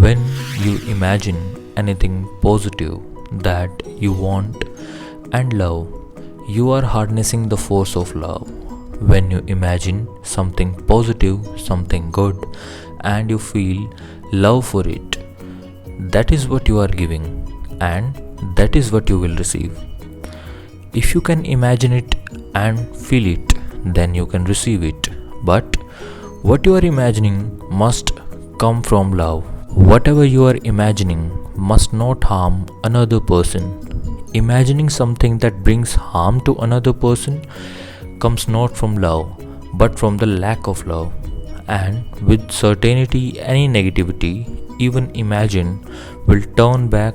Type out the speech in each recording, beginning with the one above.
When you imagine anything positive that you want and love, you are harnessing the force of love. When you imagine something positive, something good, and you feel love for it, that is what you are giving, and that is what you will receive. If you can imagine it and feel it, then you can receive it. But what you are imagining must come from love. Whatever you are imagining must not harm another person. Imagining something that brings harm to another person comes not from love, but from the lack of love. And with certainty, any negativity, even imagined, will turn back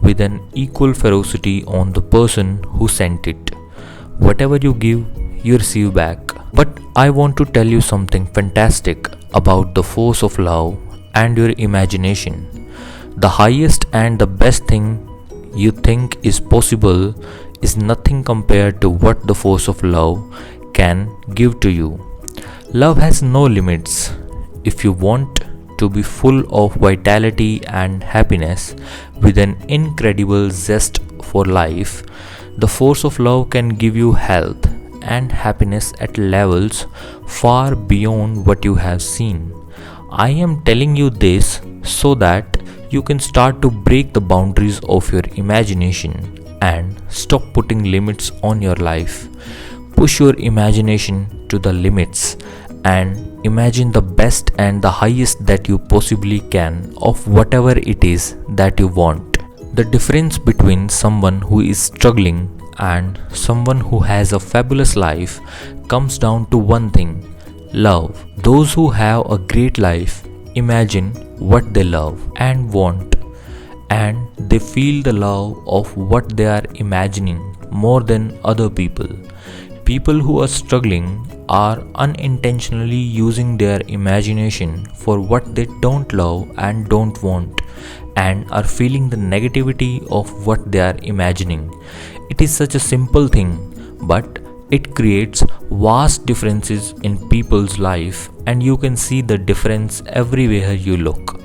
with an equal ferocity on the person who sent it. Whatever you give, you receive back. But I want to tell you something fantastic about the force of love and your imagination. The highest and the best thing you think is possible is nothing compared to what the force of love can give to you. Love has no limits. If you want to be full of vitality and happiness with an incredible zest for life, the force of love can give you health and happiness at levels far beyond what you have seen. I am telling you this so that you can start to break the boundaries of your imagination and stop putting limits on your life. Push your imagination to the limits and imagine the best and the highest that you possibly can of whatever it is that you want. The difference between someone who is struggling and someone who has a fabulous life comes down to one thing: love. Those who have a great life imagine what they love and want, and they feel the love of what they are imagining more than other people. People who are struggling are unintentionally using their imagination for what they don't love and don't want, and are feeling the negativity of what they are imagining. It is such a simple thing, but it creates vast differences in people's life, and you can see the difference everywhere you look.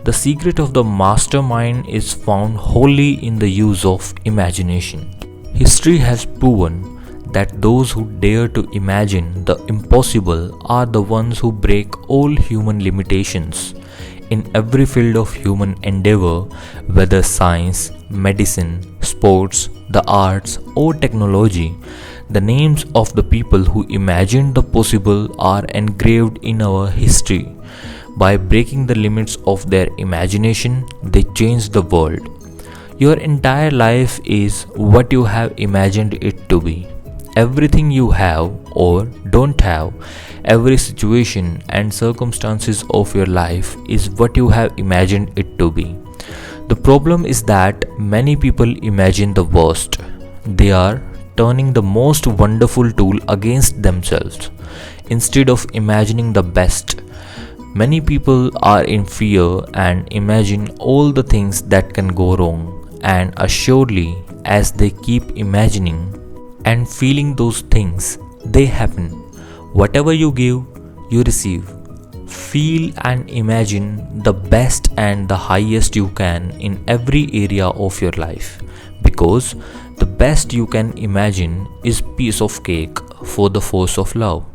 The secret of the mastermind is found wholly in the use of imagination. History has proven that those who dare to imagine the impossible are the ones who break all human limitations. In every field of human endeavor, whether science, medicine, sports, the arts, or technology, the names of the people who imagined the possible are engraved in our history. By breaking the limits of their imagination, they changed the world. Your entire life is what you have imagined it to be. Everything you have or don't have, every situation and circumstances of your life is what you have imagined it to be. The problem is that many people imagine the worst. They are turning the most wonderful tool against themselves instead of imagining the best. Many people are in fear and imagine all the things that can go wrong, and assuredly, as they keep imagining and feeling those things, they happen. Whatever you give, you receive. Feel and imagine the best and the highest you can in every area of your life, because the best you can imagine is piece of cake for the force of love.